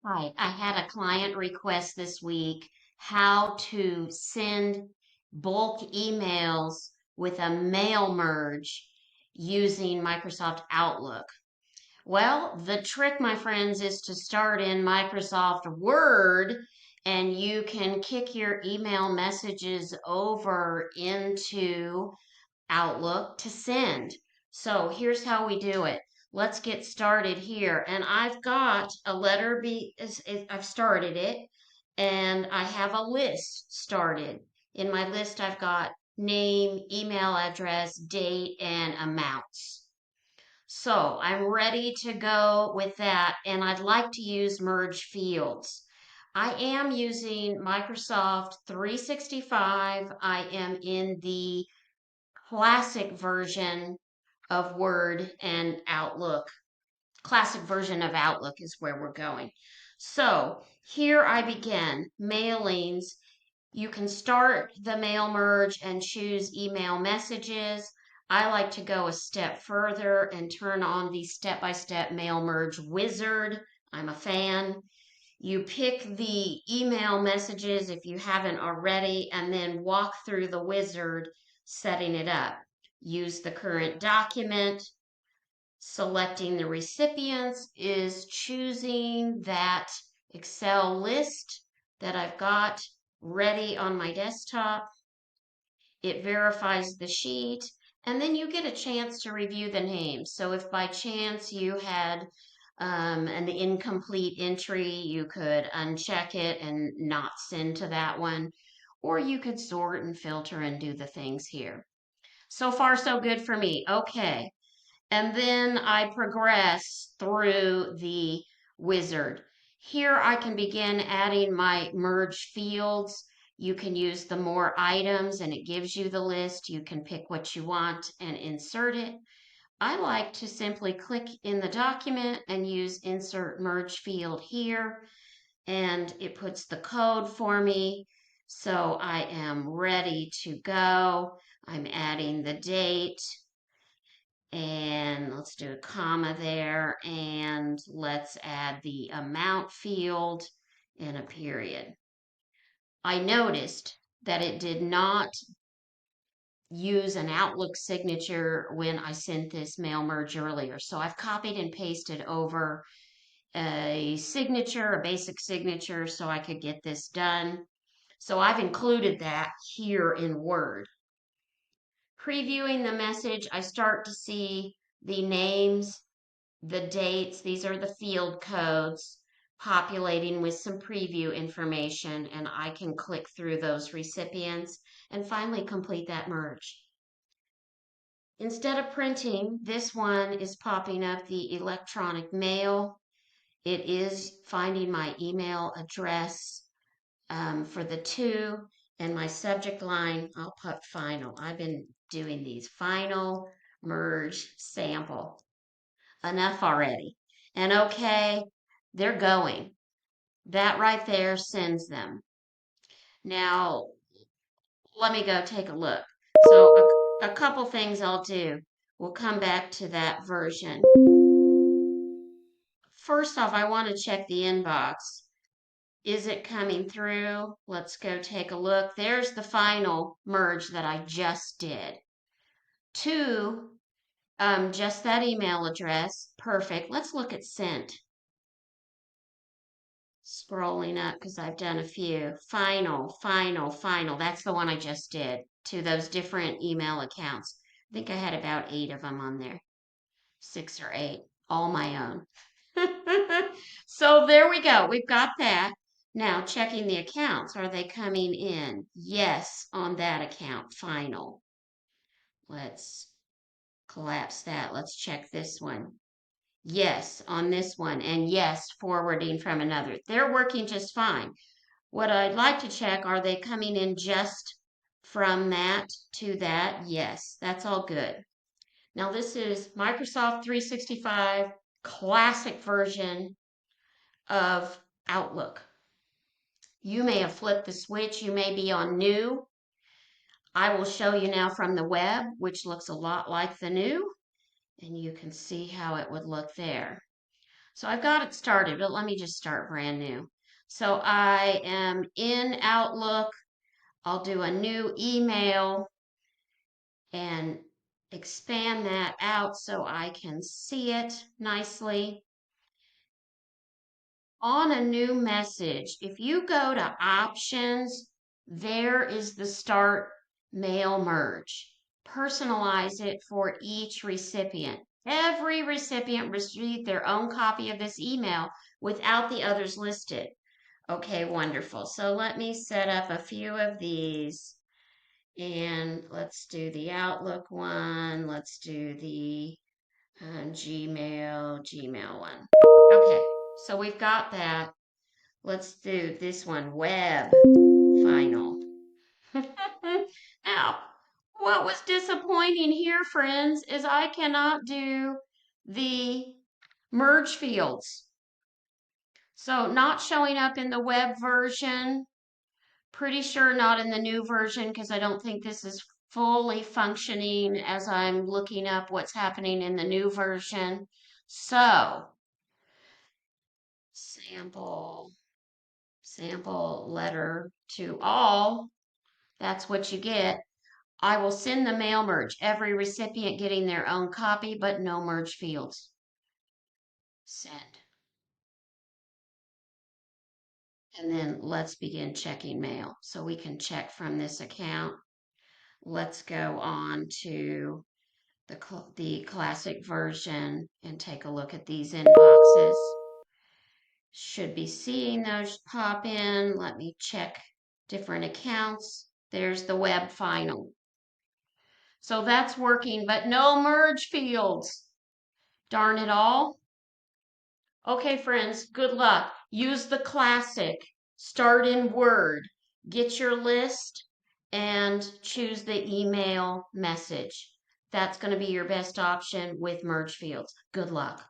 Hi, I had a client request this week how to send bulk emails with a mail merge using Microsoft Outlook. Well, the trick, my friends, is to start in Microsoft Word and you can kick your email messages over into Outlook to send. So here's how we do it. Let's get started here. And I've got a letter B, I've started it, and I have a list started. In my list, I've got name, email address, date, and amounts. So I'm ready to go with that, and I'd like to use merge fields. I am using Microsoft 365. I am in the classic version of Word and Outlook. Classic version of Outlook is where we're going. So here I begin mailings. You can start the mail merge and choose email messages. I like to go a step further and turn on the step-by-step mail merge wizard. I'm a fan. You pick the email messages if you haven't already, and then walk through the wizard setting it up. Use the current document. Selecting the recipients is choosing that Excel list that I've got ready on my desktop. It verifies the sheet, and then you get a chance to review the names. So if by chance you had an incomplete entry, you could uncheck it and not send to that one, or you could sort and filter and do the things here. So far, so good for me. Okay. And then I progress through the wizard. Here I can begin adding my merge fields. You can use the more items and it gives you the list. You can pick what you want and insert it. I like to simply click in the document and use insert merge field here, and it puts the code for me. So I am ready to go. I'm adding the date, and let's do a comma there, and let's add the amount field and a period. I noticed that it did not use an Outlook signature when I sent this mail merge earlier. So I've copied and pasted over a signature, a basic signature, so I could get this done. So I've included that here in Word. Previewing the message, I start to see the names, the dates. These are the field codes populating with some preview information, and I can click through those recipients and finally complete that merge. Instead of printing, this one is popping up the electronic mail. It is finding my email address for the two, and my subject line, I'll put final. I've been doing these final merge sample. Enough already. And okay, they're going. That right there sends them. Now, let me go take a look. So a couple things I'll do. We'll come back to that version. First off, I want to check the inbox. Is it coming through? Let's go take a look. There's the final merge that I just did. To just that email address. Perfect. Let's look at sent. Scrolling up because I've done a few. Final, final, final. That's the one I just did to those different email accounts. I think I had about 8 of them on there. 6 or 8, all my own. So there we go. We've got that. Now checking the accounts. Are they coming in? Yes, on that account. Final. Let's collapse that. Let's check this one. Yes, on this one. And yes, forwarding from another. They're working just fine. What I'd like to check, are they coming in just from that to that? Yes, that's all good. Now this is Microsoft 365 Classic version of Outlook. You may have flipped the switch. You may be on new. I will show you now from the web, which looks a lot like the new, and you can see how it would look there. So I've got it started, but let me just start brand new. So I am in Outlook. I'll do a new email and expand that out so I can see it nicely. On a new message, if you go to options, there is the start mail merge. Personalize it for each recipient. Every recipient received their own copy of this email without the others listed. Okay, wonderful. So let me set up a few of these. And let's do the Outlook one. Let's do the Gmail one. Okay, so we've got that. Let's do this one, web final. Now, what was disappointing here, friends, is I cannot do the merge fields. So not showing up in the web version. Pretty sure not in the new version because I don't think this is fully functioning as I'm looking up what's happening in the new version. So, sample letter to all, that's what you get. I will send the mail merge, every recipient getting their own copy, but no merge fields. Send. And then let's begin checking mail. So we can check from this account. Let's go on to the classic version and take a look at these inboxes. Should be seeing those pop in. Let me check different accounts. There's the web final. So that's working, but no merge fields. Darn it all. Okay, friends, good luck. Use the classic. Start in Word. Get your list and choose the email message. That's going to be your best option with merge fields. Good luck.